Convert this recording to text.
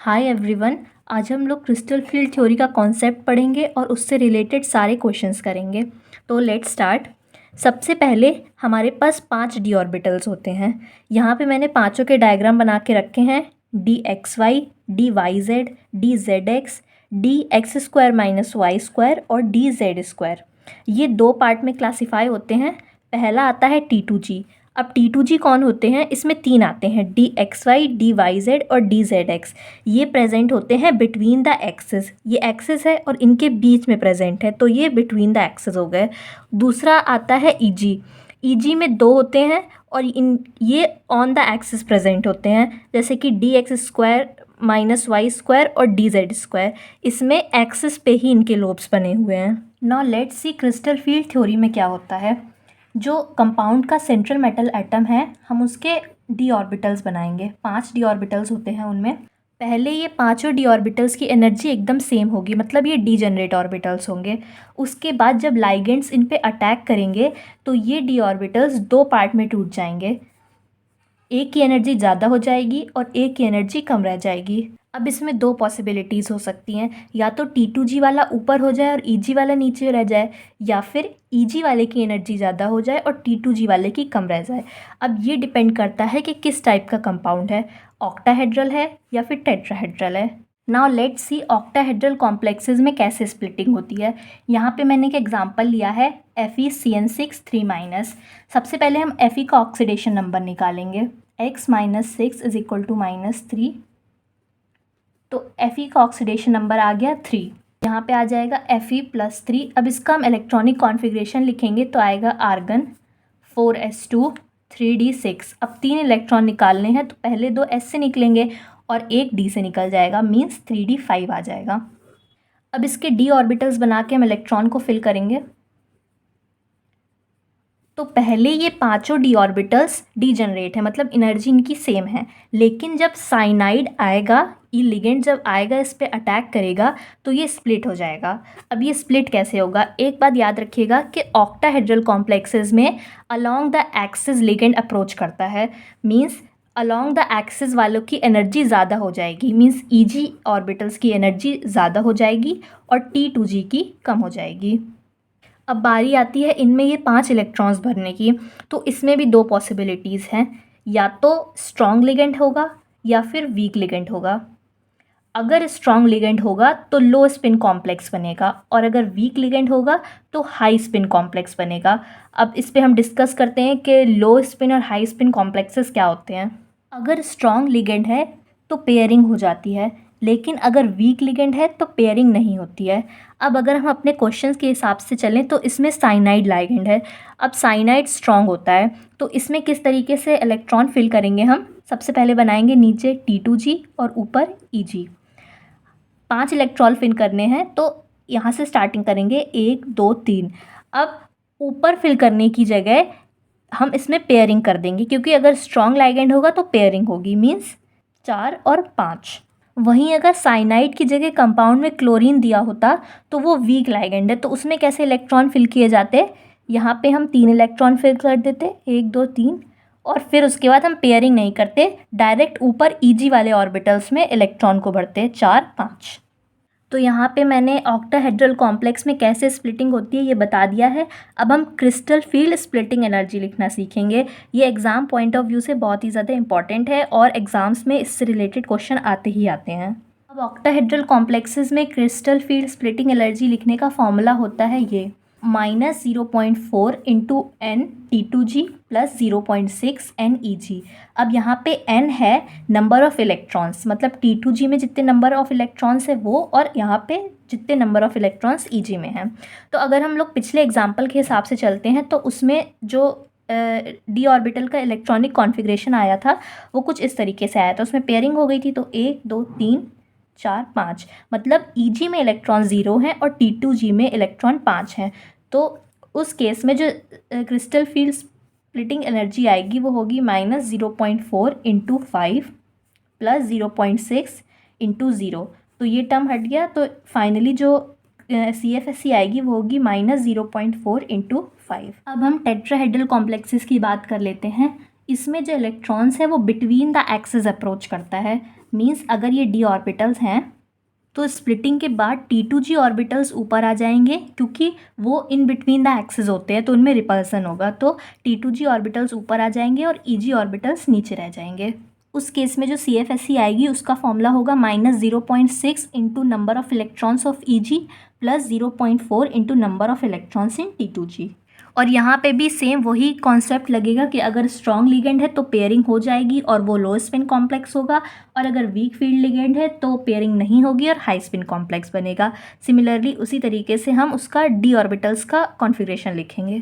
Hi everyone. आज हम लोग क्रिस्टल फील्ड थ्योरी का कॉन्सेप्ट पढ़ेंगे और उससे रिलेटेड सारे क्वेश्चंस करेंगे। तो लेट्स स्टार्ट। सबसे पहले हमारे पास 5 डी ऑर्बिटल्स होते हैं। यहाँ पे मैंने पांचों के डायग्राम बना के रखे हैं। D X Y, D Y Z, D Z X, D X square minus Y square और डी जेड स्क्वायर। ये 2 पार्ट में क्लासीफाई होते हैं। पहला आता है T2G। अब T2G कौन होते हैं? इसमें 3 आते हैं, D X Y, D Y Z और डी जेड एक्स। ये प्रेजेंट होते हैं बिटवीन द एक्सिस। ये एक्सिस है और इनके बीच में प्रेजेंट है, तो ये बिटवीन द एक्सिस हो गए। दूसरा आता है EG। EG में 2 होते हैं और ये ऑन द एक्सिस प्रेजेंट होते हैं, जैसे कि D X square minus Y square और डी जेड स्क्वायर। इसमें एक्सिस पे ही इनके लोब्स बने हुए हैं। Now let's see crystal field theory में क्या होता है। जो कंपाउंड का सेंट्रल मेटल एटम है, हम उसके डी ऑर्बिटल्स बनाएंगे। 5 डी ऑर्बिटल्स होते हैं उनमें। पहले ये पांचों डी ऑर्बिटल्स की एनर्जी एकदम सेम होगी, मतलब ये डीजेनरेट ऑर्बिटल्स होंगे। उसके बाद जब लाइगेंड्स इन पे अटैक करेंगे तो ये डी ऑर्बिटल्स 2 पार्ट में टूट जाएंगे। एक की एनर्जी ज़्यादा हो जाएगी और एक की एनर्जी कम रह जाएगी। अब इसमें 2 पॉसिबिलिटीज़ हो सकती हैं, या तो T2G वाला ऊपर हो जाए और EG वाला नीचे रह जाए, या फिर EG वाले की एनर्जी ज़्यादा हो जाए और T2G वाले की कम रह जाए। अब ये डिपेंड करता है कि किस टाइप का कंपाउंड है, ऑक्टाहेड्रल है या फिर टेट्राहेड्रल है। Now let's C octahedral complexes में कैसे स्प्लिटिंग होती है। यहाँ पे मैंने एक एग्जांपल लिया है FeCN6 3-। सबसे पहले हम Fe का ऑक्सीडेशन नंबर निकालेंगे। x - 6 = -3। तो Fe का ऑक्सीडेशन नंबर आ गया 3। यहाँ पे आ जाएगा Fe + 3। अब इसका हम इलेक्ट्रॉनिक कॉन्फ़िगरेशन लिखेंगे तो आएगा आर्गन 4s2 3d6। अब 3 इलेक्ट्रॉन निकालने हैं तो पहले 2 s से निकलेंगे और एक d से निकल जाएगा, मीन्स 3d5 आ जाएगा। अब इसके d ऑर्बिटल्स बना के हम इलेक्ट्रॉन को फिल करेंगे। तो पहले ये पांचों डी ऑर्बिटल्स डीजनरेट है, मतलब एनर्जी इनकी सेम है। लेकिन जब साइनाइड आएगा, ये लिगेंड जब आएगा इस पे अटैक करेगा तो ये स्प्लिट हो जाएगा। अब ये स्प्लिट कैसे होगा? एक बात याद रखिएगा कि ऑक्टाहेड्रल कॉम्प्लेक्सेस में along the axis ligand approach करता है, मीन्स अलोंग द एक्सिस वालों की एनर्जी ज़्यादा हो जाएगी, मीन्स EG ऑर्बिटल्स की एनर्जी ज़्यादा हो जाएगी और T2G की कम हो जाएगी। अब बारी आती है इनमें ये 5 इलेक्ट्रॉन्स भरने की। तो इसमें भी 2 पॉसिबिलिटीज़ हैं, या तो स्ट्रॉन्ग लिगेंड होगा या फिर वीक लिगेंड होगा। अगर स्ट्रॉन्ग लिगेंड होगा तो लो स्पिन कॉम्प्लेक्स बनेगा, और अगर वीक लिगेंड होगा तो हाई स्पिन कॉम्प्लेक्स बनेगा। अब इस पे हम डिस्कस करते हैं कि लो स्पिन और हाई स्पिन कॉम्प्लेक्सेस क्या होते हैं। अगर स्ट्रॉन्ग लिगेंड है तो पेयरिंग हो जाती है, लेकिन अगर वीक लिगेंड है तो पेयरिंग नहीं होती है। अब अगर हम अपने क्वेश्चंस के हिसाब से चलें तो इसमें साइनाइड लिगेंड है। अब साइनाइड स्ट्रॉन्ग होता है, तो इसमें किस तरीके से इलेक्ट्रॉन फिल करेंगे हम? सबसे पहले बनाएंगे नीचे T2G और ऊपर EG। 5 इलेक्ट्रॉन फिल करने हैं तो यहाँ से स्टार्टिंग करेंगे 1 2 3। अब ऊपर फिल करने की जगह हम इसमें पेयरिंग कर देंगे, क्योंकि अगर स्ट्रॉन्ग लिगेंड होगा तो पेयरिंग होगी, मीन्स 4 और 5। वहीं अगर साइनाइड की जगह कंपाउंड में क्लोरीन दिया होता तो वो वीक लिगेंड है, तो उसमें कैसे इलेक्ट्रॉन फिल किए जाते? यहाँ पे हम 3 इलेक्ट्रॉन फिल कर देते, 1 2 3, और फिर उसके बाद हम पेयरिंग नहीं करते, डायरेक्ट ऊपर EG वाले ऑर्बिटल्स में इलेक्ट्रॉन को भरते 4 5। तो यहाँ पे मैंने ऑक्टाहेड्रल कॉम्प्लेक्स में कैसे स्प्लिटिंग होती है ये बता दिया है। अब हम क्रिस्टल फील्ड स्प्लिटिंग एनर्जी लिखना सीखेंगे। ये एग्ज़ाम पॉइंट ऑफ व्यू से बहुत ही ज़्यादा इंपॉर्टेंट है और एग्ज़ाम्स में इससे रिलेटेड क्वेश्चन आते ही आते हैं। अब ऑक्टाहेड्रल कॉम्प्लेक्सेस में क्रिस्टल फील्ड स्प्लिटिंग एनर्जी लिखने का फॉर्मूला होता है ये -0.4 × n T2G + 0.6 n EG। अब यहाँ पे n है नंबर ऑफ़ इलेक्ट्रॉन्स, मतलब T2G में जितने नंबर ऑफ़ इलेक्ट्रॉन्स है वो, और यहाँ पे जितने नंबर ऑफ़ इलेक्ट्रॉन्स EG में हैं। तो अगर हम लोग पिछले एग्जाम्पल के हिसाब से चलते हैं तो उसमें जो डी ऑर्बिटल का इलेक्ट्रॉनिक कॉन्फ़िगरेशन आया था वो कुछ इस तरीके से आया था। उसमें पेयरिंग हो गई थी, तो 1 2 3 4 5, मतलब EG में इलेक्ट्रॉन 0 हैं और T2G में इलेक्ट्रॉन 5 हैं। तो उस केस में जो क्रिस्टल फील्ड स्प्लिटिंग एनर्जी आएगी वो होगी -0.4 × 5 + 0.6 × 0। तो ये टर्म हट गया, तो फाइनली जो CFSE आएगी वो होगी -0.4 × 5। अब हम टेट्राहेड्रल कॉम्प्लेक्सेस की बात कर लेते हैं। इसमें जो इलेक्ट्रॉन्स है वो बिटवीन द एक्सिस अप्रोच करता है, मीन्स अगर ये d ऑर्बिटल्स हैं तो स्प्लिटिंग के बाद T2G ऑर्बिटल्स ऊपर आ जाएंगे, क्योंकि वो इन बिटवीन द एक्सिस होते हैं तो उनमें रिपल्सन होगा, तो T2G ऑर्बिटल्स ऊपर आ जाएंगे और EG ऑर्बिटल्स नीचे रह जाएंगे। उस केस में जो CFSE आएगी उसका फॉर्मूला होगा -0.6 into number of electrons of EG plus 0.4 into number of electrons in T2G। और यहाँ पे भी सेम वही कॉन्सेप्ट लगेगा कि अगर स्ट्रॉन्ग लिगेंड है तो पेयरिंग हो जाएगी और वो लो स्पिन कॉम्प्लेक्स होगा, और अगर वीक फील्ड लिगेंड है तो पेयरिंग नहीं होगी और हाई स्पिन कॉम्प्लेक्स बनेगा। सिमिलरली उसी तरीके से हम उसका d ऑर्बिटल्स का कॉन्फ़िगरेशन लिखेंगे।